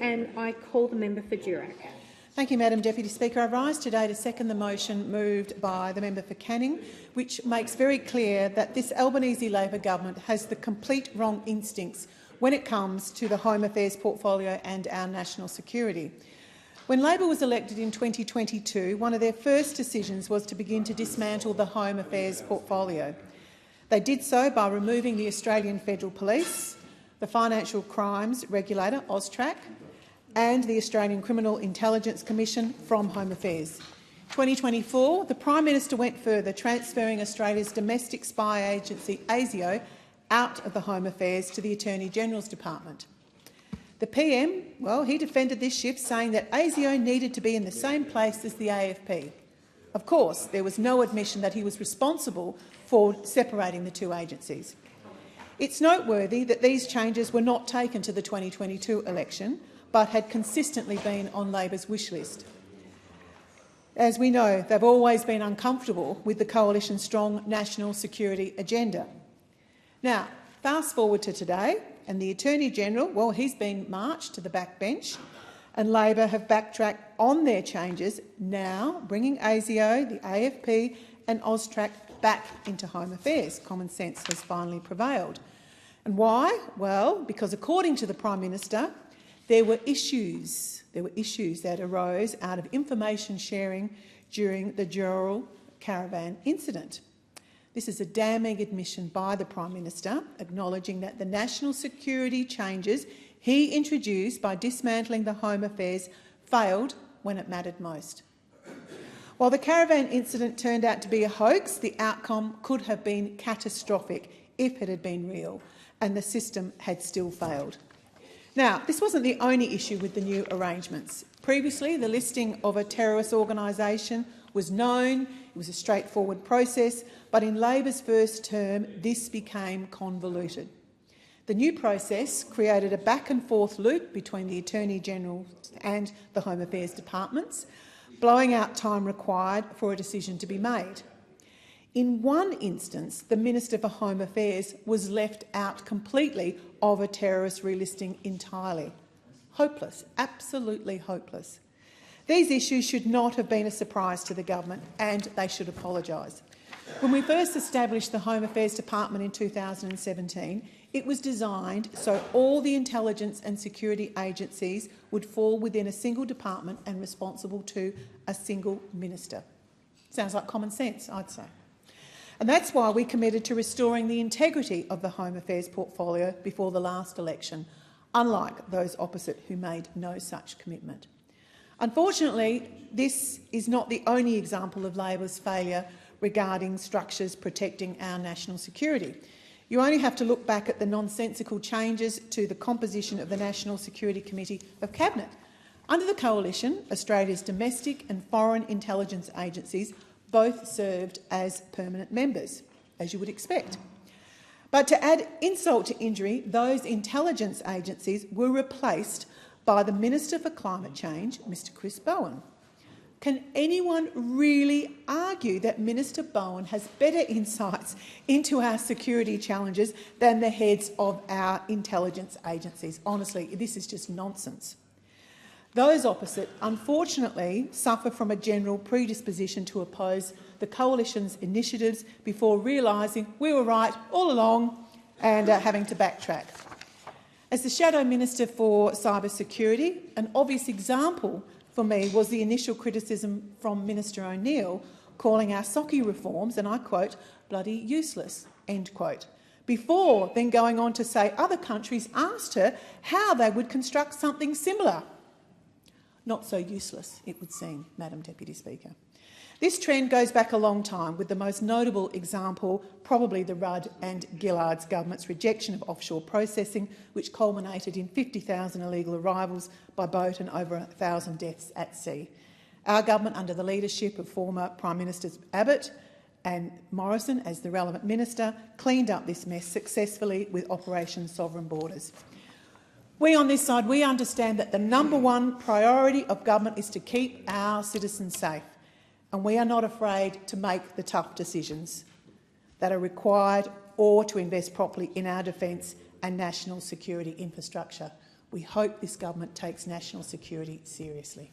and I call the member for Durack. Thank you, Madam Deputy Speaker. I rise today to second the motion moved by the member for Canning, which makes very clear that this Albanese Labor government has the complete wrong instincts when it comes to the Home Affairs portfolio and our national security. When Labor was elected in 2022, one of their first decisions was to begin to dismantle the Home Affairs portfolio. They did so by removing the Australian Federal Police, the Financial Crimes Regulator, AUSTRAC, and the Australian Criminal Intelligence Commission from Home Affairs. 2024, the Prime Minister went further, transferring Australia's domestic spy agency, ASIO, out of the Home Affairs to the Attorney-General's Department. The PM, well, he defended this shift, saying that ASIO needed to be in the same place as the AFP. Of course, there was no admission that he was responsible for separating the two agencies. It's noteworthy that these changes were not taken to the 2022 election, but had consistently been on Labor's wish list. As we know, they've always been uncomfortable with the Coalition's strong national security agenda. Now, fast forward to today, and the Attorney-General, well, he's been marched to the backbench, and Labor have backtracked on their changes, now bringing ASIO, the AFP and AUSTRAC back into Home Affairs. Common sense has finally prevailed. And why? Well, because according to the Prime Minister, there were issues that arose out of information sharing during the Dural caravan incident. This is a damning admission by the Prime Minister, acknowledging that the national security changes he introduced by dismantling the Home Affairs failed when it mattered most. While the caravan incident turned out to be a hoax, the outcome could have been catastrophic if it had been real, and the system had still failed. Now, this wasn't the only issue with the new arrangements. Previously, the listing of a terrorist organisation was known. It was a straightforward process, but in Labor's first term, this became convoluted. The new process created a back-and-forth loop between the Attorney-General and the Home Affairs departments, blowing out time required for a decision to be made. In one instance, the Minister for Home Affairs was left out completely of a terrorist relisting entirely. Hopeless, absolutely hopeless. These issues should not have been a surprise to the government, and they should apologise. When we first established the Home Affairs Department in 2017, it was designed so all the intelligence and security agencies would fall within a single department and responsible to a single minister. Sounds like common sense, I'd say. And that's why we committed to restoring the integrity of the Home Affairs portfolio before the last election, unlike those opposite who made no such commitment. Unfortunately, this is not the only example of Labor's failure regarding structures protecting our national security. You only have to look back at the nonsensical changes to the composition of the National Security Committee of Cabinet. Under the Coalition, Australia's domestic and foreign intelligence agencies both served as permanent members, as you would expect. But to add insult to injury, those intelligence agencies were replaced by the Minister for Climate Change, Mr Chris Bowen. Can anyone really argue that Minister Bowen has better insights into our security challenges than the heads of our intelligence agencies? Honestly, this is just nonsense. Those opposite, unfortunately, suffer from a general predisposition to oppose the Coalition's initiatives before realising we were right all along and having to backtrack. As the Shadow Minister for Cyber Security, an obvious example for me was the initial criticism from Minister O'Neill calling our SOCI reforms, and I quote, bloody useless, end quote, before then going on to say other countries asked her how they would construct something similar. Not so useless, it would seem, Madam Deputy Speaker. This trend goes back a long time, with the most notable example probably the Rudd and Gillard's government's rejection of offshore processing, which culminated in 50,000 illegal arrivals by boat and over 1,000 deaths at sea. Our government, under the leadership of former Prime Ministers Abbott and Morrison as the relevant minister, cleaned up this mess successfully with Operation Sovereign Borders. We on this side, we understand that the #1 priority of government is to keep our citizens safe, and we are not afraid to make the tough decisions that are required or to invest properly in our defence and national security infrastructure. We hope this government takes national security seriously.